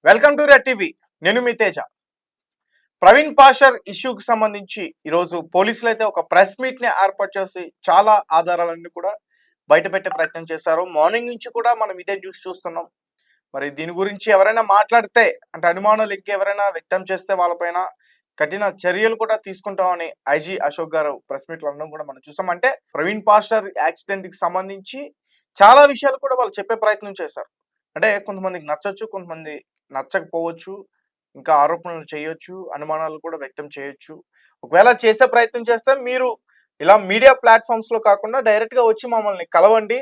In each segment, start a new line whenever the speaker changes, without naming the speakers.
Welcome to red TV. నేను మీ తేజ. ప్రవీణ్ పాషర్ ఇష్యూకి సంబంధించి ఈరోజు పోలీసులు అయితే ఒక ప్రెస్ మీట్ ని ఏర్పాటు చేసి చాలా ఆధారాలన్నీ కూడా బయట పెట్టే ప్రయత్నం చేశారు. మార్నింగ్ నుంచి కూడా మనం ఇదే న్యూస్ చూస్తున్నాం. మరి దీని గురించి ఎవరైనా మాట్లాడితే అంటే అనుమానాలు ఎవరైనా వ్యక్తం చేస్తే వాళ్ళపైన కఠిన చర్యలు కూడా తీసుకుంటామని IG Ashok garu press meet లో అనడం కూడా మనం చూసాం. అంటే ప్రవీణ్ పాషర్ యాక్సిడెంట్ కి సంబంధించి చాలా విషయాలు కూడా వాళ్ళు చెప్పే ప్రయత్నం చేశారు. అంటే కొంతమందికి నచ్చచ్చు, కొంతమంది నచ్చకపోవచ్చు, ఇంకా ఆరోపణలు చేయొచ్చు, అనుమానాలు కూడా వ్యక్తం చేయొచ్చు. ఒకవేళ చేసే ప్రయత్నం చేస్తే మీరు ఇలా మీడియా ప్లాట్ఫామ్స్ లో కాకుండా డైరెక్ట్ గా వచ్చి మమ్మల్ని కలవండి.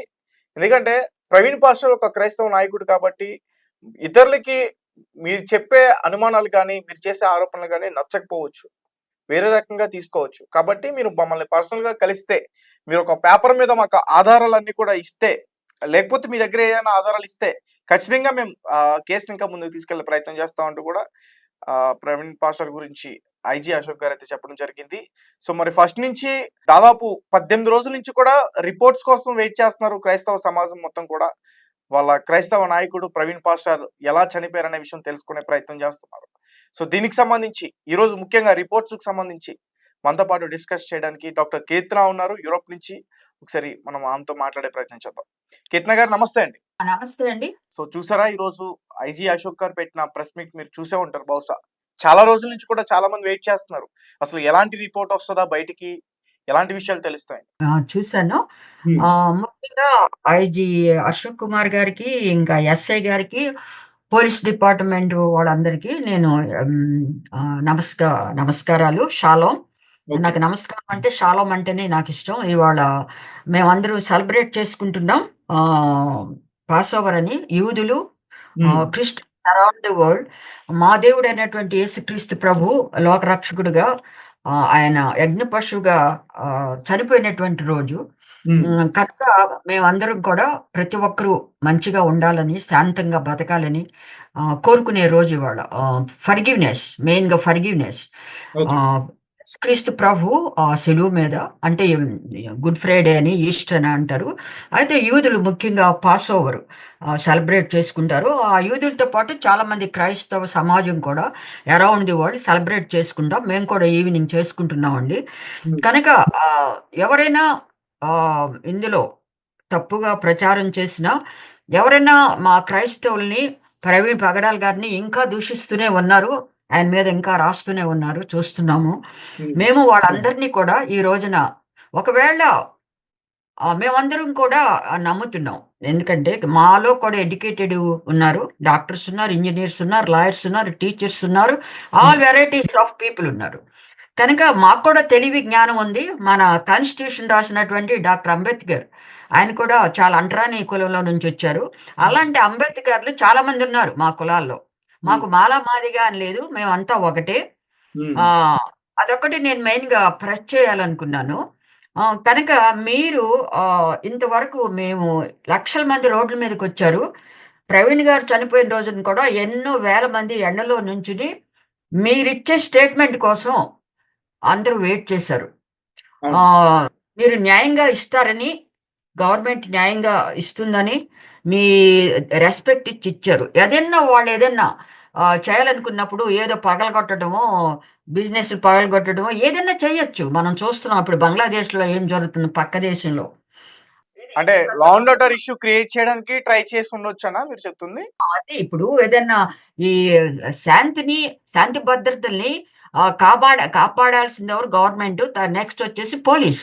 ఎందుకంటే ప్రవీణ్ పాస్టర్ ఒక క్రైస్తవ నాయకుడు కాబట్టి ఇతరులకి మీరు చెప్పే అనుమానాలు కానీ మీరు చేసే ఆరోపణలు కానీ నచ్చకపోవచ్చు, వేరే రకంగా తీసుకోవచ్చు. కాబట్టి మీరు మమ్మల్ని పర్సనల్ గా కలిస్తే, మీరు ఒక పేపర్ మీద మాకు ఆధారాలన్నీ కూడా ఇస్తే, లేకపోతే మీ దగ్గర ఏదైనా ఆధారాలు ఇస్తే ఖచ్చితంగా మేము కేసుని ఇంకా ముందుకు తీసుకెళ్లే ప్రయత్నం చేస్తామంటూ కూడా ప్రవీణ్ పాస్టర్ గురించి ఐజీ అశోక్ గారు అయితే చెప్పడం జరిగింది. సో మరి ఫస్ట్ నుంచి దాదాపు 18 రోజుల నుంచి కూడా రిపోర్ట్స్ కోసం వెయిట్ చేస్తున్నారు క్రైస్తవ సమాజం మొత్తం కూడా. వాళ్ళ క్రైస్తవ నాయకుడు ప్రవీణ్ పాస్టర్ ఎలా చనిపోయారనే విషయం తెలుసుకునే ప్రయత్నం చేస్తున్నారు. సో దీనికి సంబంధించి ఈరోజు ముఖ్యంగా రిపోర్ట్స్ కు సంబంధించి మనతో పాటు డిస్కస్ చేయడానికి డాక్టర్ కీర్తన ఉన్నారు యూరోప్ నుంచి. ఒకసారి మనం ఆమెతో మాట్లాడే ప్రయత్నం చేద్దాం. కీర్తన గారు నమస్తే అండి.
నమస్తే అండి.
సో చూసారా, ఈ రోజు ఐజీ అశోక్ గారు పెట్టిన ప్రెస్ మీట్ మీరు చూసే ఉంటారు బహుశా. చాలా రోజుల నుంచి కూడా చాలా మంది వెయిట్ చేస్తున్నారు. అసలు ఎలాంటి రిపోర్ట్ వస్తుందా బయటికి, ఎలాంటి విషయాలు తెలుస్తాయి?
చూసాను. ముఖ్యంగా ఐజీ అశోక్ కుమార్ గారికి, ఇంకా ఎస్ఐ గారికి, పోలీస్ డిపార్ట్మెంట్ వాళ్ళందరికీ నేను నమస్కారాలు. షాలోమ్. నాకు నమస్కారం అంటే షాలోమ్ అంటేనే నాకు ఇష్టం. ఇవాళ మేమందరూ సెలబ్రేట్ చేసుకుంటున్నాం పాస్ ఓవర్ అని. యూదులు, క్రిస్టియన్స్ అరౌండ్ ది వరల్డ్ మా దేవుడు అయినటువంటి యేసుక్రీస్తు ప్రభు లోకరక్షకుడుగా ఆయన యజ్ఞ పశువుగా చనిపోయినటువంటి రోజు కనుక మేమందరం కూడా ప్రతి ఒక్కరూ మంచిగా ఉండాలని, శాంతంగా బతకాలని కోరుకునే రోజు ఇవాళ. ఫర్గివ్నెస్, మెయిన్ గా ఫర్గివ్నెస్. క్రీస్తు ప్రభు సెలువు మీద, అంటే గుడ్ ఫ్రైడే అని, ఈస్టర్ అని అంటారు. అయితే యూదులు ముఖ్యంగా పాస్ ఓవర్ సెలబ్రేట్ చేసుకుంటారు. ఆ యూదులతో పాటు చాలా మంది క్రైస్తవ సమాజం కూడా అరౌండ్ ది వరల్డ్ సెలబ్రేట్ చేసుకుంటాం. మేము కూడా ఈవినింగ్ చేసుకుంటున్నామండి. కనుక ఎవరైనా ఇందులో తప్పుగా ప్రచారం చేసినా, ఎవరైనా మా క్రైస్తవుల్ని, ప్రవీణ్ పగడాల్ గారిని ఇంకా దూషిస్తూనే ఉన్నారు. ఆయన మీద ఇంకా రాస్తూనే ఉన్నారు, చూస్తున్నాము. మేము వాళ్ళందరినీ కూడా ఈ రోజున ఒకవేళ మేమందరం కూడా నమ్ముతున్నాం. ఎందుకంటే మాలో కూడా ఎడ్యుకేటెడ్ ఉన్నారు, డాక్టర్స్ ఉన్నారు, ఇంజనీర్స్ ఉన్నారు, లాయర్స్ ఉన్నారు, టీచర్స్ ఉన్నారు, ఆల్ వెరైటీస్ ఆఫ్ పీపుల్ ఉన్నారు. కనుక మాకు కూడా తెలివి జ్ఞానం ఉంది. మన కాన్స్టిట్యూషన్ రాసినటువంటి డాక్టర్ అంబేద్కర్, ఆయన కూడా చాలా అంటరాని కులంలో నుంచి వచ్చారు. అలాంటి అంబేద్కర్లు చాలా మంది ఉన్నారు మా కులాల్లో. మాకు మాలా మాదిగా అని లేదు, మేమంతా ఒకటే. అదొకటి నేను మెయిన్ గా ప్రెస్ చేయాలనుకున్నాను. కనుక మీరు ఇంతవరకు మేము లక్షల మంది రోడ్ల మీదకి వచ్చారు. ప్రవీణ్ గారు చనిపోయిన రోజున కూడా ఎన్నో వేల మంది ఎండలో నుంచుని మీరిచ్చే స్టేట్మెంట్ కోసం అందరూ వెయిట్ చేశారు. మీరు న్యాయంగా ఇస్తారని, గవర్నమెంట్ న్యాయంగా ఇస్తుందని మీ రెస్పెక్ట్ ఇచ్చారు. వాళ్ళు ఏదన్నా చేయాలనుకున్నప్పుడు ఏదో పగలగొట్టడమో, బిజినెస్ పగలగొట్టడమో ఏదైనా చేయొచ్చు. మనం చూస్తున్నాం ఇప్పుడు బంగ్లాదేశ్‌లో ఏం జరుగుతుందో పక్క దేశంలో.
అంటే law and order issue create చేయడానికి ట్రై చేసి ఉండొచ్చనా మీరు చెప్తుంది?
అదే ఇప్పుడు ఏదన్నా ఈ శాంతి భద్రతల్ని కాపాడాల్సింది ఎవరు? గవర్నమెంట్. నెక్స్ట్ వచ్చేసి పోలీస్.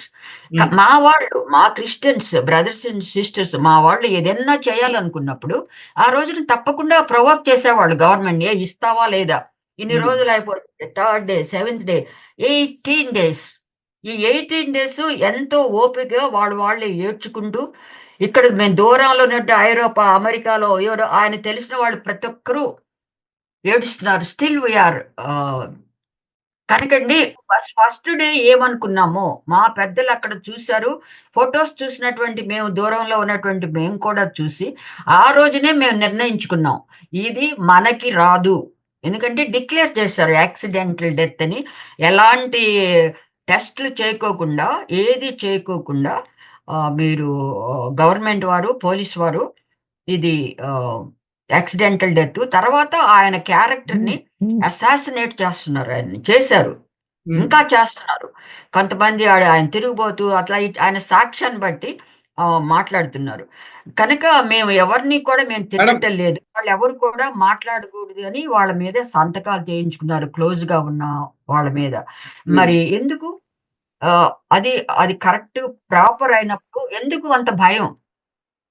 మా వాళ్ళు, మా క్రిస్టియన్స్ బ్రదర్స్ అండ్ సిస్టర్స్, మా వాళ్ళు ఏదన్నా చేయాలనుకున్నప్పుడు ఆ రోజున తప్పకుండా ప్రొవోక్ చేసేవాళ్ళు గవర్నమెంట్. ఇస్తావా లేదా? ఇన్ని రోజులు అయిపోతుంది. Third day, seventh day, 18 days. ఈ 18 డేస్ ఎంతో ఓపికగా వాళ్ళు ఏడ్చుకుంటూ, ఇక్కడ మేము దూరంలో ఉన్నట్టు ఐరోపా, అమెరికాలో ఆయన తెలిసిన వాళ్ళు ప్రతి ఒక్కరూ ఏడుస్తున్నారు. స్టిల్ వి ఆర్ కనుకండి ఫస్ట్ డే ఏమనుకున్నామో, మా పెద్దలు అక్కడ చూసారు. ఫోటోస్ చూసినటువంటి మేము, దూరంలో ఉన్నటువంటి మేము కూడా చూసి, ఆ రోజునే మేము నిర్ణయించుకున్నాం. ఇది మనకి రాదు. ఎందుకంటే డిక్లేర్ చేశారు యాక్సిడెంటల్ డెత్ అని. ఎలాంటి టెస్టులు చేయకోకుండా, ఏది చేయకోకుండా మీరు గవర్నమెంట్ వారు, పోలీస్ వారు ఇది యాక్సిడెంటల్ డెత్. తర్వాత ఆయన క్యారెక్టర్‌ని అసాసినేట్ చేస్తున్నారు ఆయన్ని. చేశారు.
హ్మ్.
ఇంకా చేస్తున్నారు. కొంతమంది ఆయన తిరుగుబోతూ అట్లా ఆయన సాక్ష్యాన్ని బట్టి మాట్లాడుతున్నారు. కనుక మేము ఎవరిని కూడా మేము
మేడం
తిట్టటం లేదు. వాళ్ళెవరు కూడా మాట్లాడకూడదు అని వాళ్ళ మీద సంతకాలు చేయించుకున్నారు క్లోజ్‌గా ఉన్న వాళ్ళ మీద.
హ్మ్.
మరి ఎందుకు? అది అది కరెక్ట్ ప్రాపర్ అయినప్పుడు ఎందుకు అంత భయం?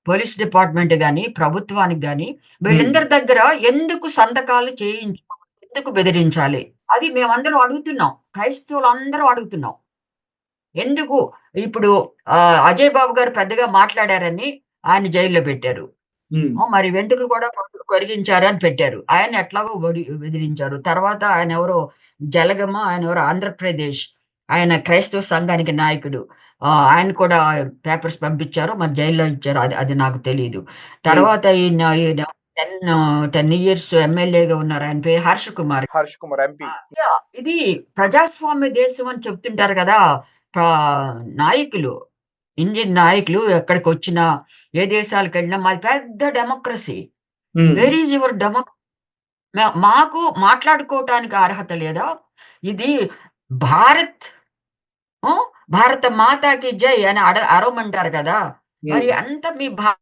పోలీస్ డిపార్ట్‌మెంట్ గాని, ప్రభుత్వానికి గాని
హ్మ్.
వీళ్ళందరి దగ్గర ఎందుకు సంతకాలు ఎందుకు బెదిరించాలి? అది మేమందరం అడుగుతున్నాం. క్రైస్తవులందరం అడుగుతున్నాం. ఎందుకు? ఇప్పుడు 'అజయ్ బాబు' గారు పెద్దగా మాట్లాడారని ఆయన జైల్‌లో పెట్టారు.
హ్మ్.
మరి వెంట్రుకలు కూడా కరిగించారు అని పెట్టారు. ఆయన్ని ఎట్లాగో బెదిరించారు. తర్వాత ఆయనెవరో ఆయనెవరో ఆంధ్రప్రదేశ్ ఆయన క్రైస్తవ సంఘానికి నాయకుడు. ఆయన కూడా పేపర్స్ పంపించారు. మరి జైల్‌లో ఇచ్చారు. అది అది నాకు తెలీదు.
హ్మ్.
తర్వాత ఈయన 10 ఇయర్స్ ఎమ్మెల్యేగా ఉన్నారు. ఆయన పేరు హర్ష్ కుమార్.
హర్ష్ కుమార్ ఎంపీ.
ఇది ప్రజాస్వామ్య దేశం అని చెప్తుంటారు గదా! ప్రా నాయకులు. ఇండియన్ నాయకులు ఎక్కడికొచ్చినా, ఏ దేశాలకెళ్ళినా మాది పెద్ద డెమోక్రసీ.
హ్మ్.
వేర్ ఈస్ యువర్ మాకు మాట్లాడుకోవటానికి అర్హత లేదా? ఇది భారత్ ఆ! భారత మాతాకి జై అని అరవమంటారు కదా! మరి
హ్మ్.
అంత మీ భారత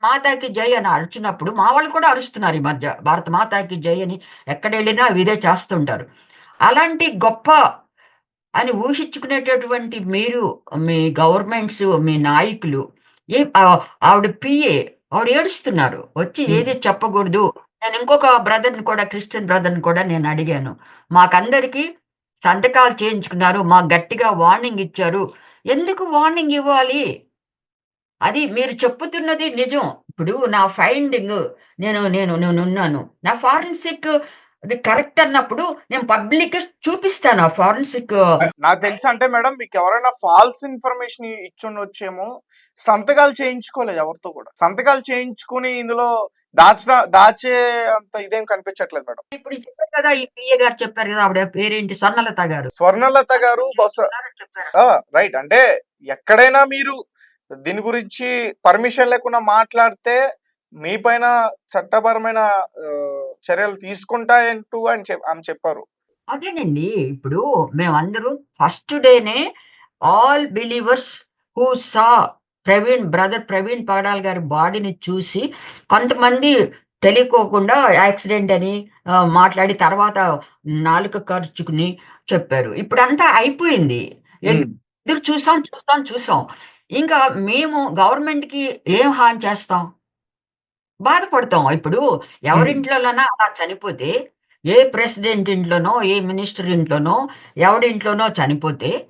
మాతాకి జై అని అరిచినప్పుడు మా వాళ్ళు కూడా అరుస్తున్నారు ఈ మధ్య. భారత మాతాకి జై అని ఎక్కడెళ్ళినా ఇదే చేస్తుంటారు. అలాంటి గొప్ప అని ఊహించుకునేటటువంటి మీరు, మీ గవర్నమెంట్స్, మీ నాయకులు ఆవిడ పిఏ ఆవిడ ఏడుస్తున్నారు. వచ్చి
హ్మ్.
ఏది చెప్పకూడదు. నేను ఇంకొక బ్రదర్‌ని కూడా క్రిస్టియన్ బ్రదర్‌ని కూడా నేను అడిగాను. మాకందరికీ సంతకాలు చేయించుకున్నారు. మాకు గట్టిగా వార్నింగ్ ఇచ్చారు. ఎందుకు వార్నింగ్ ఇవ్వాలి? అది మీరు చెప్పుతున్నది నిజం. ఇప్పుడు నా ఫైండింగ్ నేనున్నాను. నా ఫారెన్సిక్ అది కరెక్ట్ అన్నప్పుడు నేను పబ్లిక్‌గా చూపిస్తాను. ఆ ఫారెన్సిక్
నాకు తెలిసి అంటే మేడం మీకెవరైనా ఫాల్స్ ఇన్ఫర్మేషన్ ఇచ్చుండొచ్చేమో. సంతకాలు చేయించుకోలేదు ఎవరితో కూడా. సంతకాలు చేయించుకొని ఇందులో దాచే అంత ఇదేం కనిపించట్లేదు మేడం.
ఇప్పుడు చెప్పారు కదా! ఈ పిఏ గారు చెప్పారు కదా! ఆవిడ పేరేంటి? స్వర్ణలత గారు.
స్వర్ణలత గారు
సంతకం
బహుశా
చేయించుకున్నారని చెప్పారు.
రైట్. అంటే ఎక్కడైనా మీరు దీని గురించి పర్మిషన్ లేకుండా మాట్లాడితే మీ పైన చట్టపరమైన చర్యలు తీసుకుంటాయంటూ ఆమె చెప్పారు.
అదేనండి. ఇప్పుడు మేమందరం ఫస్ట్ డేనే all believers who saw brother Praveen Pagadal గారి బాడీని చూసి కొంతమంది తెలియకోకుండా యాక్సిడెంట్ అని మాట్లాడి తర్వాత నాలుక కరుచుకుని చెప్పారు. ఇప్పుడంతా అయిపోయింది.
హ్మ్.
ఎదురు చూసాం. ఇంకా మేము గవర్నమెంట్‌కి ఏం హాని చేస్తాం? బాధపడతాం. ఇప్పుడు
హ్మ్.
ఎవరింట్లోనైనా అలా చనిపోతే, ఏ ప్రెసిడెంట్ ఇంట్లోనో, ఏ మినిస్టర్ ఇంట్లోనో, ఎవడింట్లోనో చనిపోతే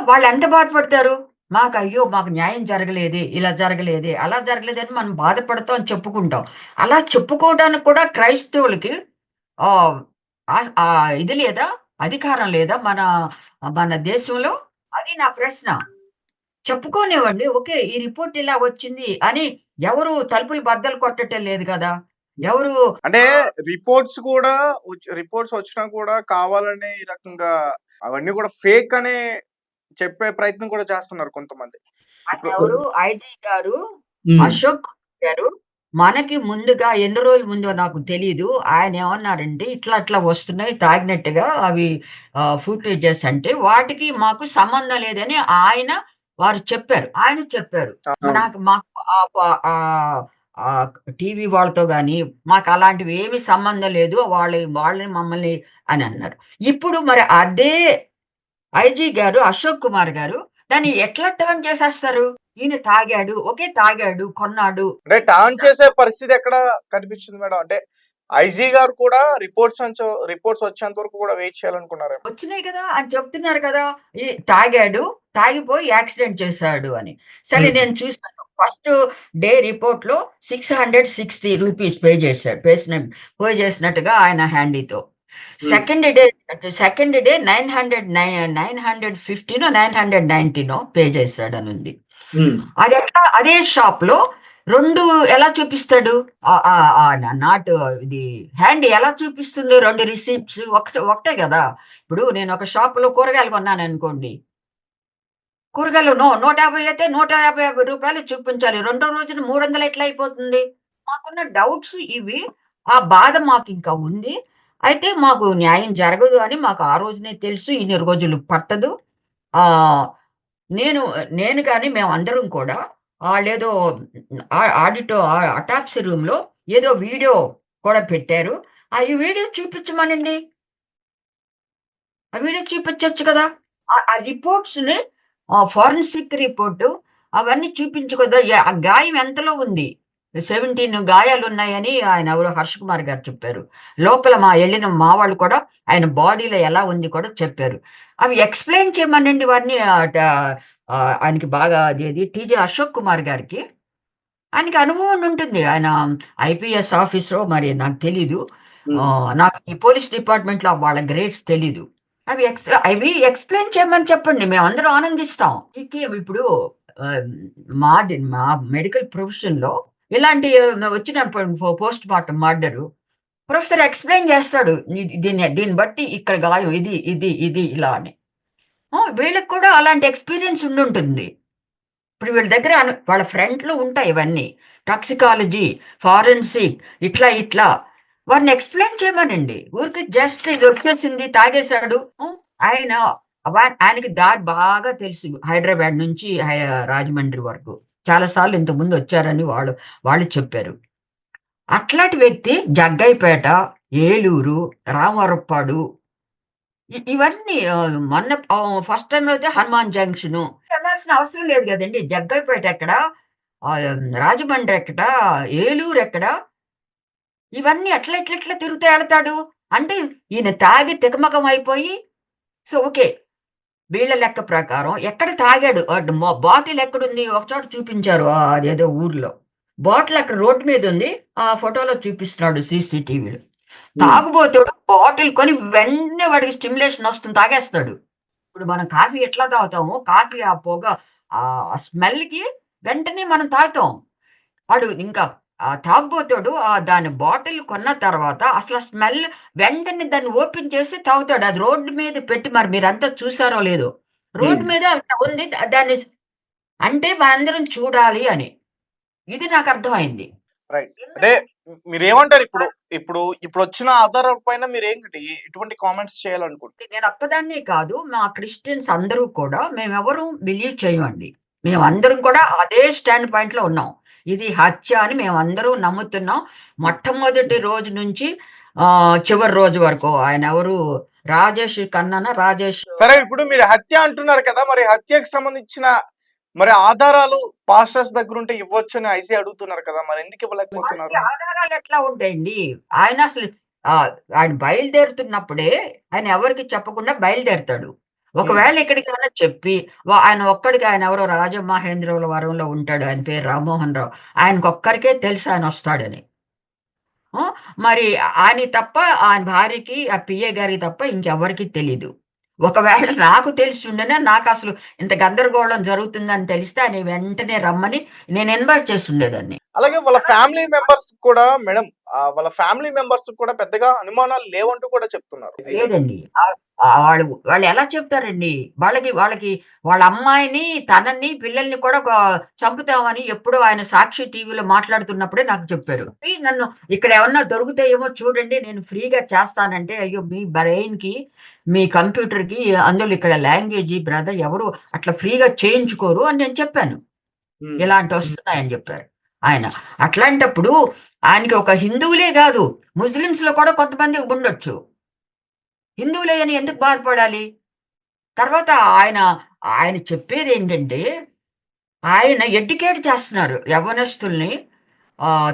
వాళ్ళెంత బాధపడతారు? మాకు న్యాయం జరగలేదే, ఇలా జరగలేదే, అలా జరగలేదని మనం బాధపడతాం అని చెప్పుకుంటాం. అలా చెప్పుకోవడానికి కూడా క్రైస్తవులకి ఆహ్, ఇది లేదా? అధికారం లేదా మన దేశంలో? అది నా ప్రశ్న. చెప్పుకోనివ్వండి. ఓకే. ఈ రిపోర్ట్ ఇలా వచ్చింది అని ఎవరు తలుపులు బద్దలు కొట్టటం లేదు కదా! ఎవరు
అంటే
ఆహ్,
రిపోర్ట్స్ వచ్చినా కూడా కావాలనే ఈ రకంగా అవన్నీ కూడా ఫేక్ అనే చెప్పే ప్రయత్నం కూడా చేస్తున్నారు కొంతమంది. ఇప్పుడు
ఆయనెవరు ఐజీ గారు
హ్మ్.
అశోక్ గారు మనకి ముందుగా ఎన్ని రోజుల ముందో నాకు తెలీదు. ఆయనేమన్నారంటే ఇట్లా వస్తున్నాయి తాగినట్టుగా అవి ఫుటేజెస్ అంటే వాటికి మాకు సంబంధం లేదని వారు చెప్పారు. ఆయన చెప్పారు.
అవును.
మాకు ఆహ్, ప ఆహ్, ఆహ్, టీవీ వాళ్ళతో గాని మాకలాంటివి ఏమి సంబంధం లేదు. వాళ్ళని మమ్మల్ని అని అన్నారు. ఇప్పుడు మరి అదే ఐజీ గారు, అశోక్ కుమార్ గారు దాన్ని ఎట్లా టర్న్ చేసేస్తారు? ఈయన తాగాడు. ఓకే. తాగాడు, కొన్నాడు.
అంటే టాన్ చేసే పరిస్థితి ఎక్కడ కనిపించింది మేడం? అంటే ఐజీ గారు కూడా రిపోర్ట్స్ వచ్చేంత వరకు కూడా వెయిట్ చేయాలనుకున్నారేమో.
వచ్చినాయి కదా! అని చెప్తున్నారు కదా! తాగాడు, తాగిపోయి యాక్సిడెంట్ చేశాడు అని. సరే
హ్మ్.
నేను చూసాను. ఫస్ట్ డే రిపోర్ట్‌లో రూ. 660 పే చేసినట్టుగా ఆయన హ్యాండీతో.
హ్మ్.
సెకండ్ డే సెకండ్ డే 950నో, 990నో పే చేశాడనుంది.
హ్మ్.
అదే షాప్‌లో 2 ఎలా చూపిస్తాడు? ఆహ్, ఆహ్, ఆహ్, నాట్ ఇది హ్యాండ్ ఎలా చూపిస్తుంది 2 రిసిప్ట్స్ ఒకటే గదా! ఇప్పుడు నేనొక షాప్‌లో కూరగాయలు కొన్నాననుకోండి. కూరగాయలు 150 అయితే రూ. 150 చూపించాలి. రెండో రోజున 300 ఎట్లా అయిపోతుంది? మాకున్న డౌట్స్ ఇవి. ఆ బాధ మాకింకా ఉంది. అయితే మాకు న్యాయం జరగదు అని మాకు ఆ రోజునే తెలుసు. ఇన్ని రోజులు పట్టదు. ఆహ్, నేను నేను గాని మేమందరం కూడా ఆళ్ళేదో అటాప్సీ రూమ్‌లో ఏదో వీడియో కూడా పెట్టారు. ఈ వీడియో చూపించమనండి. ఆ వీడియో చూపించొచ్చు కదా! ఆ రిపోర్ట్స్‌ని ఫోరెన్సిక్ రిపోర్టు అవన్నీ చూపించు కదా! ఆ గాయం ఎంతలో ఉంది? 17 గాయాలున్నాయని ఆయన ఎవరో 'హర్ష్ కుమార్' గారు చెప్పారు. లోపల ఎళ్ళిన మా వాళ్ళు కూడా ఆయన బాడీలో ఎలా ఉంది కూడా చెప్పారు. అవి ఎక్స్‌ప్లెయిన్ చేయమనండి వారిని ఆయనకి బాగా అదేది 'టీజే అశోక్ కుమార్' గారికి. ఆయనకి అనుభవం ఉండుంటుంది. ఆయన ఐపీఎస్ ఆఫీసరో మరి నాకు తెలీదు.
హ్మ్.
నాకు ఈ పోలీస్ డిపార్ట్‌మెంట్‌లో వాళ్ళ గ్రేడ్స్ తెలీదు. అవి ఎక్స్‌ప్లెయిన్ చేయమని చెప్పండి. మేమందరం ఆనందిస్తాం. ఇప్పుడు ఆహ్, మా మెడికల్ ప్రొఫెషన్‌లో ఇలాంటి వచ్చినప్పుడు post mortem murder professor explain చేస్తాడు. దీన్ని బట్టి ఇక్కడ గాయం ఇది ఇలా అని. వీళ్ళకి కూడా అలాంటి ఎక్స్‌పీరియన్స్ ఉండుంటుంది. ఇప్పుడు వీళ్ళ దగ్గర వాళ్ళ ఫ్రంట్‌లో ఉంటాయి ఇవన్నీ. టాక్సికాలజీ, ఫారెన్సిక్ ఇట్లా వారిని ఎక్స్‌ప్లెయిన్ చేయమనండి. ఊరికే జస్ట్ ఇదొచ్చేసింది, తాగేసాడు. ఆయన ఆయనకి దారి బాగా తెలుసు. హైదరాబాద్ నుంచి రాజమండ్రి వరకు. చాలా సార్లు ఇంతకుముందు వచ్చారని వాళ్ళు చెప్పారు. అట్లాంటి వ్యక్తి జగ్గయ్యపేట, ఏలూరు, రామవరప్పాడు ఇవన్నీ మొన్న ఫస్ట్ టైమ్‌లో అయితే హనుమాన్ జంక్షను. వెళ్ళాల్సిన అవసరం లేదు గదండీ! జగ్గయ్యపేట ఎక్కడ? రాజమండ్రి ఎక్కడ? ఏలూరు ఎక్కడ? ఇవన్నీ ఎట్లా తిరుగుతా ఎడతాడు? అంటే ఈయన తాగి తికమకం అయిపోయి ఓకే. వీళ్ళ లెక్క ప్రకారం ఎక్కడ తాగాడు? బాటిల్ ఎక్కడుంది? ఒక చోట చూపించారు. అదేదో ఊర్లో. బాటిల్ అక్కడ రోడ్డు మీదుంది. ఆ ఫోటోలో చూపిస్తున్నాడు సీసీటీవీలో.
హ్మ్.
తాగుబోతోడు బాటిల్ కొని వెంటనే వాడికి స్టిమ్యులేషన్ వస్తుంది తాగేస్తాడు. ఇప్పుడు మనం కాఫీ ఎట్లా తాగుతామో, కాఫీ ఆ పొగ ఆ స్మెల్‌కి వెంటనే మనం తాగుతాం. వాడు ఇంకా తాగుబోతోడు దాని బాటిల్ కొన్న తర్వాత అసల స్మెల్ వెంటనే దాన్ని ఓపెన్ చేసి తాగుతాడు. అది రోడ్డు మీద పెట్టి మరి మీరంతా చూసారో లేదో. రోడ్డు
హ్మ్.
మీద అట్లా ఉంది. దాన్ని అంటే మనందరం చూడాలి అని. ఇది నాకర్థమైంది.
రైట్. అంటే
ఎందుకు
మీరేమంటారు ఇప్పుడు? ఇప్పుడొచ్చిన ఆధారాల పైన మీరేంటి ఎటువంటి కామెంట్స్ చేయాలనుకుంటున్నారు?
నేనొక్కదాన్నే కాదు. మా క్రిస్టియన్స్ అందరూ కూడా మేమెవరు బిలీవ్ చేయమండి. మేమందరం కూడా అదే స్టాండ్ పాయింట్‌లో ఉన్నాం. ఇది హత్య అని మేమందరం నమ్ముతున్నాం. మొట్టమొదటి రోజు నుంచి చివరి రోజు వరకు. ఆయనెవరు రాజేష్ ఖన్నానా? రాజేష్
సరే ఇప్పుడు మీరు హత్య అంటున్నారు కదా! మరి హత్యకి సంబంధించిన మరి ఆధారాలు పాస్టర్స్ దగ్గరుంటే ఇవ్వొచ్చని ఐసీ అడుగుతున్నారు కదా! మరెందుకు
వాడికి
ఇవ్వలేకపోతున్నారు?
ఆధారాలెట్లా ఉంటాయండి? ఆయన అసలు ఆయన బయలుదేరుతున్నప్పుడే ఆయన ఎవరికీ చెప్పకుండా బయలుదేరతాడు.
హ్మ్.
ఒకవేళ ఎక్కడికైనా చెప్పి ఆయన ఒక్కడికి ఆయనెవరో రాజమహేంద్రవరంలో ఉంటాడు. ఆయన పేరు రామ్మోహన్ రావు. ఆయనకొక్కరికే తెలుసు ఆయనొస్తాడని. ఆ! మరి ఆయనకి తప్ప ఆయన భార్యకి, ఆ పిఏ గారికి తప్ప ఇంకెవ్వరికీ తెలీదు. ఒకవేళ నాకు తెలిసుండేనే నాకసలు ఇంత గందరగోళం జరుగుతుందని తెలిస్తే ఆయన వెంటనే రమ్మని నేను ఇన్వైట్ చేసుండేదాన్ని.
అలాగే వాళ్ళ ఫ్యామిలీ మెంబర్స్ కూడా మేడం వాళ్ళ ఫ్యామిలీ మెంబర్స్ కూడా పెద్దగా అనుమానాలు లేవంటూ కూడా చెప్తున్నారు.
లేదండి. వాళ్ళెలా చెప్తారండి? వాళ్ళకి వాళ్ళ అమ్మాయిని, తనని, పిల్లల్ని కూడా చంపుతామని ఎప్పుడో ఆయన సాక్షి టీవీలో మాట్లాడుతున్నప్పుడే నాకు చెప్పారు. నన్ను ఇక్కడేమన్నా దొరుకుతాయేమో చూడండి నేను ఫ్రీగా చేస్తానంటే, అయ్యో! మీ బ్రెయిన్‌కి, మీ కంప్యూటర్‌కి అందులో ఇక్కడ లాంగ్వేజి బ్రదర్ ఎవరు అట్లా ఫ్రీగా చేయించుకోరు అని నేను చెప్పాను.
హ్మ్.
ఇలాంటొస్తున్నాయని జెప్పారు ఆయన. అట్లాంటప్పుడు ఆయనకి ఒక హిందువులే గాదు, ముస్లిమ్స్‌లో కూడా కొంతమంది ఉండొచ్చు. హిందువులే అని ఎందుకు బాధపడాలి? తర్వాత ఆయన, ఆయన చెప్పేదేంటంటే, ఆయన ఎడ్యుకేట్ చేస్తున్నారు యవ్వనస్తుల్ని.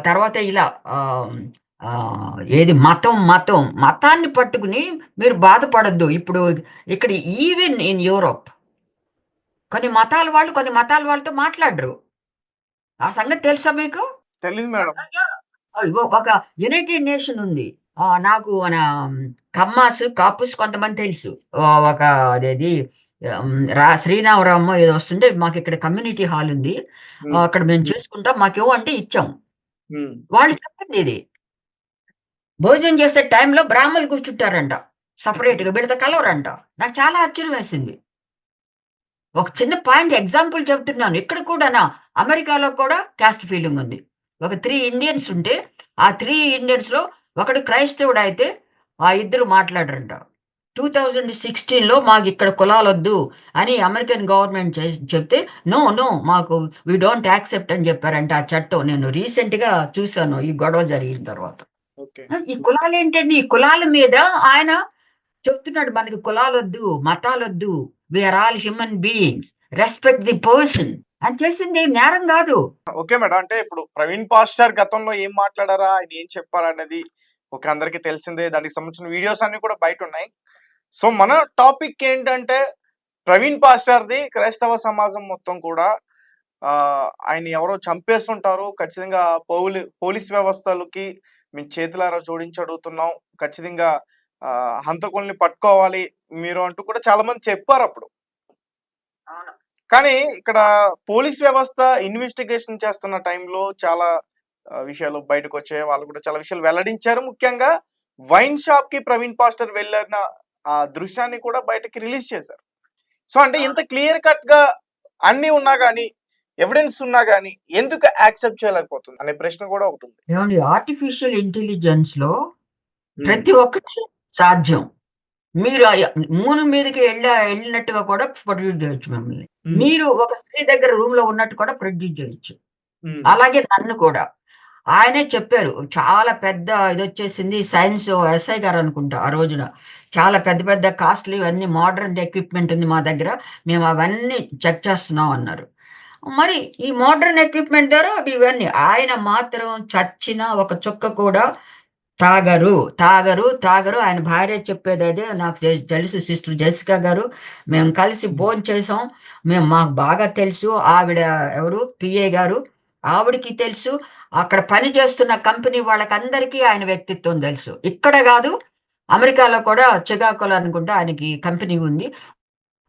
తర్వాత ఇలా ఆహ్, ఏది మతాన్ని పట్టుకుని మీరు బాధపడొద్దు. ఇప్పుడు ఇక్కడ ఈవెన్ ఇన్ యూరోప్ కొన్ని మతాల వాళ్ళతో మాట్లాడరు. ఆ సంగతి తెలుసా మీకు?
తెలీదు మేడం.
ఒక యునైటెడ్ నేషన్ ఉంది. నాకు కమ్మాస్, కాపుస్ కొంతమంది తెలుసు. ఒక అదేది శ్రీరామనవమో ఏదో వస్తుంటే మాకిక్కడ కమ్యూనిటీ హాల్ ఉంది.
హ్మ్.
అక్కడ మేము చేసుకుంటాం. మాకేమో ఇచ్చాం.
హ్మ్.
వాళ్ళు చెప్పిందిది. భోజనం చేసే టైంలో బ్రాహ్మణులు కూర్చుంటారంట. సెపరేట్‌గా వీళ్ళతో కలవరంట. నాకు చాలా ఆశ్చర్యం వేసింది. ఒక చిన్న పాయింట్ ఎగ్జాంపుల్ చెప్తున్నాను. ఇక్కడ కూడానా అమెరికాలో కూడా కాస్ట్ ఫీలింగ్ ఉంది. ఒక 3 ఇండియన్స్ ఉంటే, ఆ 3 ఇండియన్స్‌లో ఒకడు క్రైస్తవుడైతే, ఆ ఇద్దరు మాట్లాడరంట. 2016లో మాకిక్కడ కులాలొద్దు అని అమెరికన్ గవర్నమెంట్ చెప్తే, నో, నో మాకు వి డోంట్ యాక్సెప్ట్ అని చెప్పారంట ఆ చట్టం. నేను రీసెంట్‌గా చూసాను ఈ గొడవ జరిగిన తర్వాత.
ఓకే.
ఈ కులాలేంటండి? ఈ కులాల మీద ఆయన చెప్తున్నాడు మనకి కులాలొద్దు, మతాలొద్దు. We are all human beings. Respect the person. అని చేసింది నేరం గాదు.
Okay madam. అంటే ఇప్పుడు ప్రవీణ్ పాస్టర్ గతంలో ఏం మాట్లాడారా? ఆయన ఏం చెప్పారనేది ఓకే. అందరికీ తెలిసిందే. దానికి సంబంధించిన వీడియోస్ అన్నీ కూడా బయటున్నాయి. సో, మన టాపిక్ ఏంటంటే ప్రవీణ్ పాస్టర్‌ది క్రైస్తవ సమాజం మొత్తం కూడా ఆయన్ని ఎవరో చంపేస్తుంటారు. ఖచ్చితంగా పోలీస్ వ్యవస్థలకి మేము చేతులారా జోడించి అడుగుతున్నాం. ఖచ్చితంగా హంతకుల్ని పట్టుకోవాలి మీరు అంటూ కూడా చాలా మంది చెప్పారప్పుడు.
అవును.
కానీ ఇక్కడ పోలీస్ వ్యవస్థ ఇన్వెస్టిగేషన్ చేస్తున్న టైంలో చాలా విషయాలు బయటకొచ్చాయి. వాళ్ళు కూడా చాలా విషయాలు వెల్లడించారు. ముఖ్యంగా వైన్ షాప్‌కి ప్రవీణ్ పాస్టర్ వెళ్ళిన ఆ దృశ్యాన్ని కూడా బయటకి రిలీజ్ చేశారు. సో, అంటే ఇంత క్లియర్ కట్‌గా అన్నీ ఉన్నా గాని, ఎవిడెన్స్ ఉన్నా గాని ఎందుకు యాక్సెప్ట్ చేయలేకపోతుంది అనే ప్రశ్న కూడా ఒకటుంది.
ఏవండీ ఆర్టిఫిషియల్ ఇంటెలిజెన్స్‌లో ప్రతి ఒక్కటి సాధ్యం. మీరు మూన్ మీదకి ఎళ్ళినట్టుగా కూడా ప్రొడ్యూస్ చేయొచ్చు మిమ్మల్ని. మీరు ఒక స్త్రీ దగ్గర రూమ్‌లో ఉన్నట్టు కూడా ప్రొడ్యూస్ చేయొచ్చు. అలాగే నన్ను కూడా. ఆయనే చెప్పారు. చాలా పెద్ద ఇదొచ్చేసింది సైన్స్ ఎస్ఐ గారనుకుంటా ఆ రోజున. చాలా పెద్ద పెద్ద కాస్ట్‌లీ ఇవన్నీ మోడర్న్ ఎక్విప్‌మెంట్ ఉంది మా దగ్గర. మేము అవన్నీ చెక్ చేస్తున్నాం అన్నారు. మరి ఈ మోడర్న్ ఎక్విప్‌మెంట్ ద్వారా ఇవన్నీ ఆయన మాత్రం చచ్చిన ఒక చుక్క కూడా తాగరు. తాగరు. ఆయన భార్య చెప్పేదదే నాకు తెలుసు సిస్టర్ జెసికా గారు. మేము కలిసి భోంచేసాం. మాకు బాగా తెలుసు. ఆవిడ ఎవరు పిఏ గారు. ఆవిడకి తెలుసు. అక్కడ పని చేస్తున్న కంపెనీ వాళ్ళకందరికీ ఆయన వ్యక్తిత్వం తెలుసు. ఇక్కడ గాదు, అమెరికాలో కూడా చికాగోలో అనుకుంటా ఆయనకి కంపెనీ ఉంది.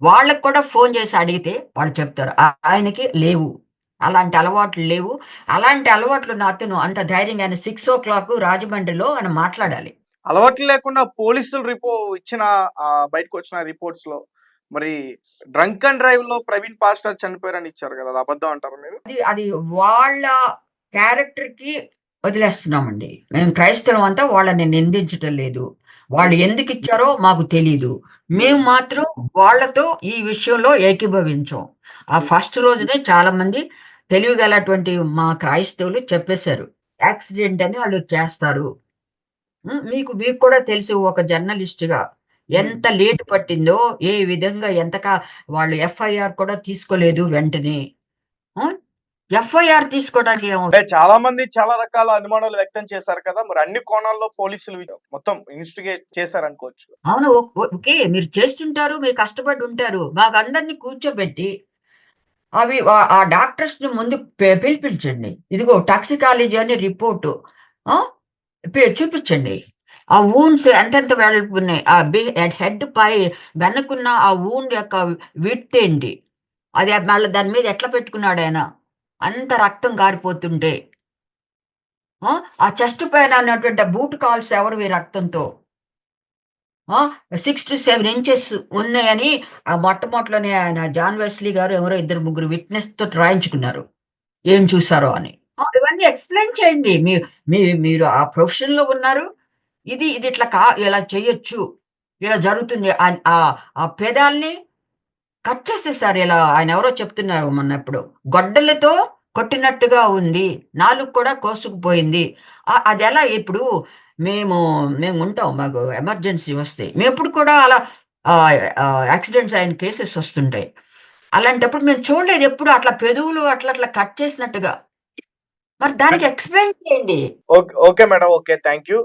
వాళ్ళకి కూడా ఫోను చేసి అడిగితే వాళ్ళు చెప్తారు. ఆయనకి లేవు. అలాంటి అలవాట్లు లేవు. అలాంటి అలవాట్లున్న అతను అంత ధైర్యంగా ఆయన 6:00 రాజమండ్రిలో ఆయన మాట్లాడాలి.
అలవాట్లు లేకుండా పోలీసులు ఇచ్చిన బయటకొచ్చిన రిపోర్ట్స్‌లో మరి డ్రంక్ అండ్ డ్రైవ్‌లో ప్రవీణ్ పాస్టర్ చనిపోయారని ఇచ్చారు కదా! అది అబద్ధం అంటారా మీరు?
అది వాళ్ళ క్యారెక్టర్‌కి వదిలేస్తున్నామండి. మేము క్రైస్తవం అంతా వాళ్ళని నిందించటం లేదు. వాళ్ళు ఎందుకిచ్చారో మాకు తెలీదు. మేము మాత్రం వాళ్ళతో ఈ విషయంలో ఏకీభవించం. ఆ ఫస్ట్ రోజునే చాలామంది తెలివిగలటువంటి మా క్రైస్తవులు చెప్పేశారు. యాక్సిడెంట్ అని ఆళ్ళు చేస్తారు. మీకు మీకు కూడా తెలుసు ఒక జర్నలిస్ట్‌గా ఎంత లేట్ పట్టిందో, ఏ విధంగా వాళ్ళు ఎఫ్ఐఆర్ కూడా తీసుకోలేదు వెంటనే. హ్మ్. ఎఫ్ఐఆర్ తీసుకోవడానికి
అంటే చాలా మంది చాలా రకాల అనుమానాలు వ్యక్తం చేశారు కదా! మరి అన్ని కోణాల్లో పోలీసులు మొత్తం ఇన్వెస్టిగేట్ చేశారనుకోవచ్చు.
అవును. ఓకే. మీరు చేస్తుంటారు. మీరు కష్టపడి ఉంటారు. మాకందరిని కూర్చోబెట్టి ఆ డాక్టర్స్‌ని ముందు పిలిపించండి. ఇదిగో టాక్సికాలజీ అని రిపోర్టు. ఆ! చూపించండి. ఆ వూండ్స్ ఎంతెంత వెడల్పున్నాయి. హెడ్ పై వెనకున్న ఆ వూండ్ యొక్క విడ్త్ ఏంటి? అది మళ్ళా దాని మీద ఎట్లా పెట్టుకున్నాడాయన? అంత రక్తం కారిపోతుంటే. ఆ చెస్ట్ పైన ఉన్నటువంటి బూట్ కాల్స్ ఎవరివి రక్తంతో? 6-7 ఇంచెస్ ఉన్నాయని మొట్టమొదటిలోనే ఆయన జాన్ వెస్లీ గారు ఎవరో ఇద్దరు ముగ్గురు విట్‌నెస్‌తోటి రాయించుకున్నారు. ఏం చూసారో అని. ఇవన్నీ ఎక్స్‌ప్లెయిన్ చేయండి. మీరు ఆ ప్రొఫెషన్‌లో ఉన్నారు. ఇది ఇలా చేయొచ్చు. ఇలా జరుగుతుంది. ఆ పెదాల్ని కట్ చేసేసారు ఇలా. ఆయనెవరో చెప్తున్నారు మొన్నెప్పుడో. గొడ్డలితో కొట్టినట్టుగా ఉంది. నాలుక కూడా కోసుకుపోయింది. అదెలా ఇప్పుడు మేము మేముంటాం. మాకు ఎమర్జెన్సీ వస్తే. మేమెప్పుడు కూడా అలా యాక్సిడెంట్స్ అయిన కేసెస్ వస్తుంటాయి. అలాంటప్పుడు మేము చూడలేదు ఎప్పుడు అట్లా పెదవులు అట్లా కట్ చేసినట్టుగా. మరి దానికి ఎక్స్‌ప్లెయిన్ చేయండి.
Okay. Okay madam. Okay. Thank you.